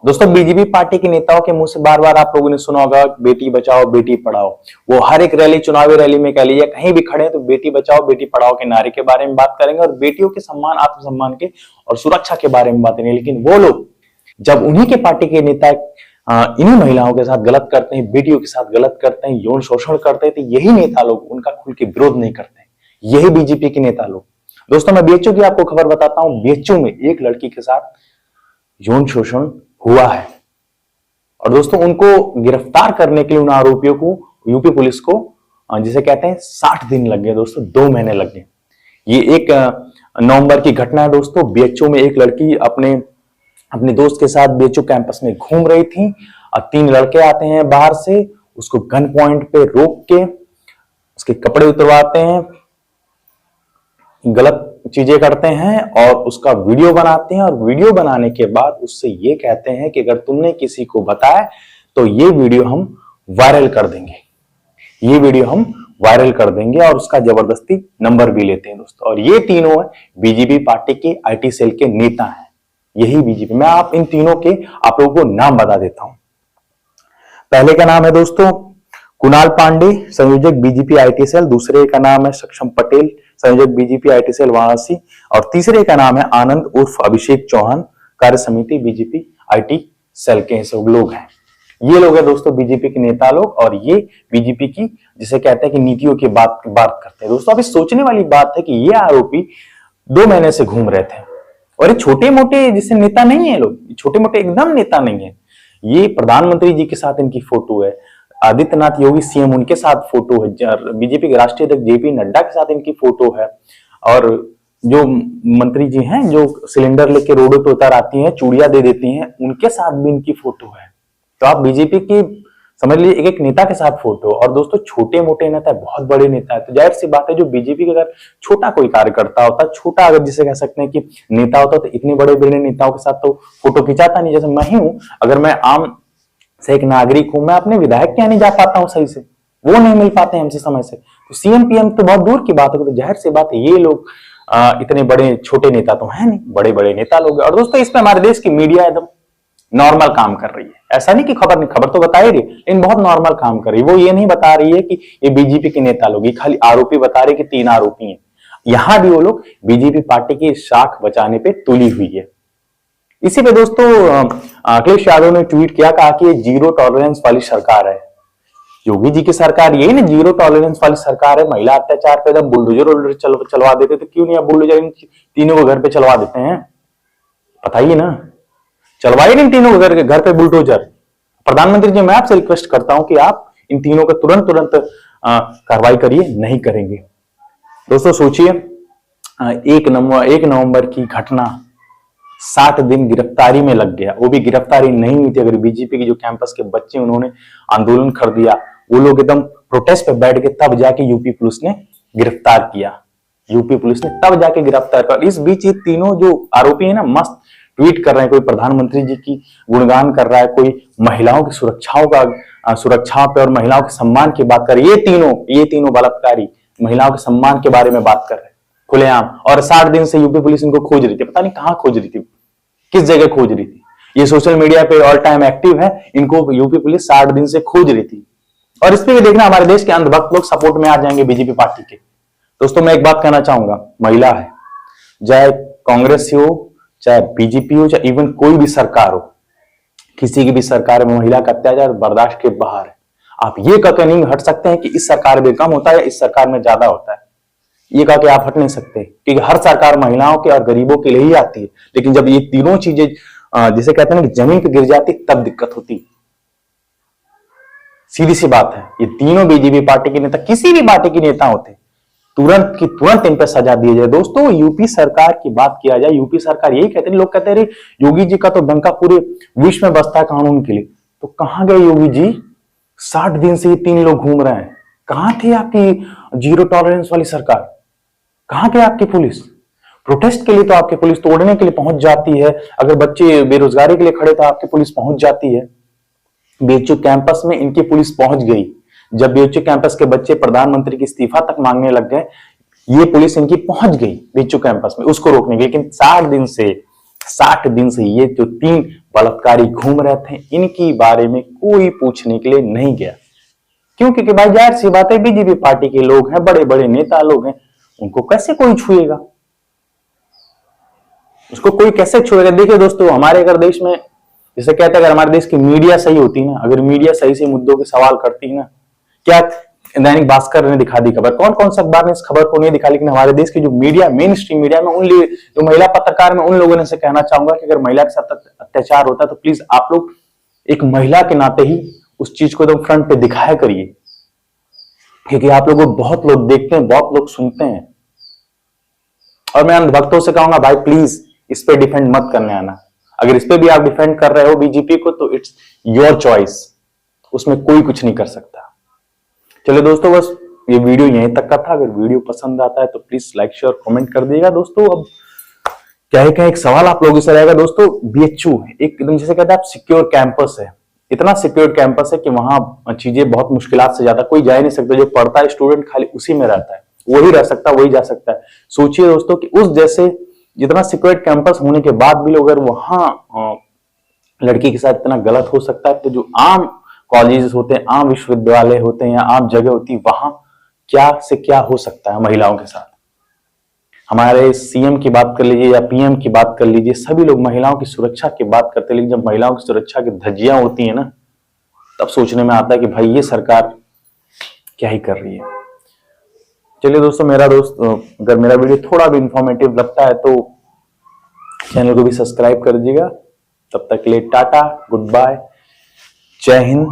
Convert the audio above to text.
दोस्तों, BJP party के नेताओं के मुंह से बार बार आप लोगों ने सुना होगा बेटी बचाओ बेटी पढ़ाओ। वो हर एक रैली, चुनावी रैली में कह लीजिए, कहीं भी खड़े हैं तो बेटी बचाओ बेटी पढ़ाओ के नारे के बारे में बात करेंगे और बेटियों के सम्मान, आत्मसम्मान के और सुरक्षा के बारे में बात करेंगे। लेकिन वो लोग जब उन्हीं के पार्टी के नेता इन्हीं महिलाओं के साथ गलत करते हैं, बेटियों के साथ गलत करते हैं, यौन शोषण करते हैं, तो यही नेता लोग उनका खुल के विरोध नहीं करते हैं। यही बीजेपी के नेता लोग। दोस्तों, मैं बीएचयू की आपको खबर बताता हूं। बीएचयू में एक लड़की के साथ यौन शोषण हुआ है और दोस्तों उनको गिरफ्तार करने के लिए उन आरोपियों को यूपी पुलिस को, जिसे कहते हैं, 60 दिन लग गए दोस्तों, 2 महीने लग गए। ये 1 नवंबर की घटना है दोस्तों। बीएचयू में एक लड़की अपने दोस्त के साथ बीएचयू कैंपस में घूम रही थी और 3 लड़के आते हैं बाहर से, उसको गन पॉइंट पे रोक के उसके कपड़े उतरवाते हैं, गलत चीजें करते हैं और उसका वीडियो बनाते हैं। और वीडियो बनाने के बाद उससे ये कहते हैं कि अगर तुमने किसी को बताया तो ये वीडियो हम वायरल कर देंगे, ये वीडियो हम वायरल कर देंगे, और उसका जबरदस्ती नंबर भी लेते हैं दोस्तों। और ये तीनों बीजेपी पार्टी के आईटी सेल के नेता हैं। यही बीजेपी, मैं आप इन तीनों के आप लोगों को नाम बता देता हूं। पहले का नाम है दोस्तों कुणाल पांडे, संयोजक बीजेपी आईटी सेल। दूसरे का नाम है सक्षम पटेल, संयोजक बीजेपी आईटी सेल वाराणसी। और तीसरे का नाम है आनंद उर्फ अभिषेक चौहान, कार्य समिति बीजेपी आईटी सेल के सब लोग हैं। ये लोग हैं दोस्तों बीजेपी के नेता लोग, और ये बीजेपी की, जिसे कहते हैं कि नीतियों की बात करते हैं दोस्तों। अभी सोचने वाली बात है कि ये आरोपी 2 महीने से घूम रहे थे, और ये छोटे मोटे जिसे नेता नहीं है लोग, छोटे मोटे एकदम नेता नहीं है। ये प्रधानमंत्री जी के साथ इनकी फोटो है, आदित्यनाथ योगी सीएम उनके साथ फोटो है, बीजेपी के राष्ट्रीय अध्यक्ष जेपी नड्डा के साथ इनकी फोटो है, और जो मंत्री जी हैं जो सिलेंडर लेके रोडों पे उतर आती हैं, चूड़ियां दे देती हैं, उनके साथ भी इनकी फोटो है। तो आप बीजेपी की समझ लीजिए एक नेता के साथ फोटो। और दोस्तों छोटे मोटे नेता है, बहुत बड़े नेता है, तो जाहिर सी बात है जो बीजेपी का अगर छोटा कोई कार्यकर्ता होता, छोटा अगर जिसे कह सकते हैं कि नेता होता, तो इतने बड़े बड़े नेताओं के साथ तो फोटो खिंचाता नहीं। जैसे मैं ही हूं, अगर मैं आम से एक नागरिक हूं, मैं अपने विधायक के यहाँ नहीं जा पाता हूं सही से, वो नहीं मिल पाते हैं हमसे समय से, तो सीएम पीएम तो बहुत दूर की बात है। तो जाहिर सी बात है ये लोग इतने बड़े, छोटे नेता तो है नहीं, बड़े बड़े नेता लोग। और दोस्तों इसमें हमारे देश की मीडिया एकदम नॉर्मल काम कर रही है। ऐसा नहीं कि खबर तो बता ही रही, लेकिन बहुत नॉर्मल काम कर रही है। वो ये नहीं बता रही है कि ये बीजेपी के नेता लोग, ये खाली आरोपी बता रहे कि 3 आरोपी हैं। यहां भी वो लोग बीजेपी पार्टी की शाख बचाने पे तुली हुई है। इसी पे दोस्तों अखिलेश यादव ने ट्वीट किया, कहा कि ये जीरो टॉलरेंस वाली सरकार है। योगी जी की सरकार यही ना जीरो टॉलरेंस वाली सरकार है। महिला अत्याचार पे एकदम बुलडोजर चलवा देते, तो क्यों नहीं आप बुलडोजर इन तीनों को घर पे चलवा देते हैं? बताइए ना, चलवाइए इन तीनों को घर पे बुलडोजर। प्रधानमंत्री जी, मैं आपसे रिक्वेस्ट करता हूं कि आप इन तीनों का तुरंत कार्रवाई करिए। नहीं करेंगे दोस्तों, सोचिए 1 नवंबर की घटना, 60 दिन गिरफ्तारी में लग गया। वो भी गिरफ्तारी नहीं हुई थी अगर बीजेपी के जो कैंपस के बच्चे उन्होंने आंदोलन कर दिया, वो लोग एकदम प्रोटेस्ट पे बैठ के, तब जाके यूपी पुलिस ने गिरफ्तार किया। यूपी पुलिस ने तब जाके गिरफ्तार किया। इस बीच ये तीनों जो आरोपी है ना, मस्त ट्वीट कर रहे हैं, कोई प्रधानमंत्री जी की गुणगान कर रहा है, कोई महिलाओं की सुरक्षा पे और महिलाओं के सम्मान की बात कर रहे हैं। ये तीनों बलात्कारी महिलाओं के सम्मान के बारे में बात कर रहे हैं खुलेआम। और 60 दिन से यूपी पुलिस इनको खोज रही थी, पता नहीं कहां खोज रही थी, किस जगह खोज रही थी। ये सोशल मीडिया पे ऑल टाइम एक्टिव है, इनको यूपी पुलिस 60 दिन से खोज रही थी। और इस पे भी देखना हमारे देश के अंधभक्त लोग सपोर्ट में आ जाएंगे बीजेपी पार्टी के। दोस्तों मैं एक बात कहना चाहूंगा, महिला है, चाहे कांग्रेस हो, चाहे बीजेपी हो, चाहे इवन कोई भी सरकार हो, किसी की भी सरकार में महिला का अत्याचार बर्दाश्त के बाहर है। आप ये कहकर नहीं हट सकते हैं कि इस सरकार में कम होता है या इस सरकार में ज्यादा होता है। ये कहा कि आप हट नहीं सकते, क्योंकि हर सरकार महिलाओं के और गरीबों के लिए ही आती है। लेकिन जब ये तीनों चीजें जिसे कहते हैं कि जमीन पर गिर जाती, तब दिक्कत होती। सीधी सी बात है, ये तीनों बीजेपी पार्टी के नेता, किसी भी पार्टी के नेता होते, तुरंत इन पर सजा दी जाए। दोस्तों यूपी सरकार की बात किया जाए, यूपी सरकार यही कहते हैं, लोग कहते हैं योगी जी का तो डंका पूरे विश्व में बजता है कानून के लिए। तो कहां गए योगी जी? 60 दिन से ये 3 लोग घूम रहे हैं। कहां थी आपकी जीरो टॉलरेंस वाली सरकार? कहां गई आपकी पुलिस? प्रोटेस्ट के लिए तो आपकी पुलिस तोड़ने के लिए पहुंच जाती है, अगर बच्चे बेरोजगारी के लिए खड़े तो आपकी पुलिस पहुंच जाती है। बीएचयू कैंपस में इनकी पुलिस पहुंच गई। जब बीएचयू कैंपस के बच्चे प्रधानमंत्री की इस्तीफा तक मांगने लग गए, ये पुलिस इनकी पहुंच गई बीएचयू कैंपस में उसको रोकने के। लेकिन 60 दिन से ये जो 3 बलात्कारी घूम रहे थे, इनकी बारे में कोई पूछने के लिए नहीं गया। क्यों? क्योंकि भाई जाहिर सी बात है, बीजेपी पार्टी के लोग हैं, बड़े बड़े नेता लोग हैं, उनको कैसे कोई छुएगा, उसको कोई कैसे छुएगा। देखिए दोस्तों, हमारे अगर देश में जैसे कहते हैं, अगर हमारे देश की मीडिया सही होती ना, अगर मीडिया सही से मुद्दों के सवाल करती ना, क्या दैनिक भास्कर ने दिखा दी खबर, कौन कौन सा अखबार ने इस खबर को नहीं दिखा, लेकिन हमारे देश की जो मीडिया, मेन स्ट्रीम मीडिया में, जो महिला पत्रकार में, उन लोगों ने से कहना चाहूंगा कि अगर महिला के साथ अत्याचार होता है तो प्लीज आप लोग एक महिला के नाते ही उस चीज को एकदम फ्रंट पे दिखाया करिए, क्योंकि आप लोगों को बहुत लोग देखते हैं, बहुत लोग सुनते हैं। और मैं अंधभक्तों से कहूंगा, भाई प्लीज इस पे डिफेंड मत करने आना। अगर इस पे भी आप डिफेंड कर रहे हो बीजेपी को, तो इट्स योर चॉइस, उसमें कोई कुछ नहीं कर सकता। चलो दोस्तों, बस ये वीडियो यहीं तक का था। अगर वीडियो पसंद आता है तो प्लीज लाइक शेयर कमेंट कर दिएगा दोस्तों। अब क्या है, एक सवाल आप लोगों से रहेगा दोस्तों, बीएचयू एकदम जैसे कहते हैं आप सिक्योर कैंपस है, इतना सिक्योर कैंपस है कि वहां चीजें बहुत मुश्किलात से ज्यादा कोई जा ही नहीं सकता। जो पढ़ता है स्टूडेंट खाली उसी में रहता है, वही रह सकता है, वही जा सकता है। सोचिए दोस्तों कि उस जैसे जितना सिक्योर कैंपस होने के बाद भी लोग अगर वहां लड़की के साथ इतना गलत हो सकता है, तो जो आम कॉलेजेस होते हैं, आम विश्वविद्यालय होते हैं या आम जगह होती है, वहां क्या से क्या हो सकता है महिलाओं के साथ। हमारे सीएम की बात कर लीजिए या पीएम की बात कर लीजिए, सभी लोग महिलाओं की सुरक्षा की बात करते हैं, लेकिन जब महिलाओं की सुरक्षा की धज्जियां होती है ना, तब सोचने में आता है कि भाई ये सरकार क्या ही कर रही है। चलिए दोस्तों, अगर मेरा वीडियो थोड़ा भी इंफॉर्मेटिव लगता है तो चैनल को भी सब्सक्राइब कर दीजिएगा। तब तक के लिए टाटा, गुड बाय, जय हिंद।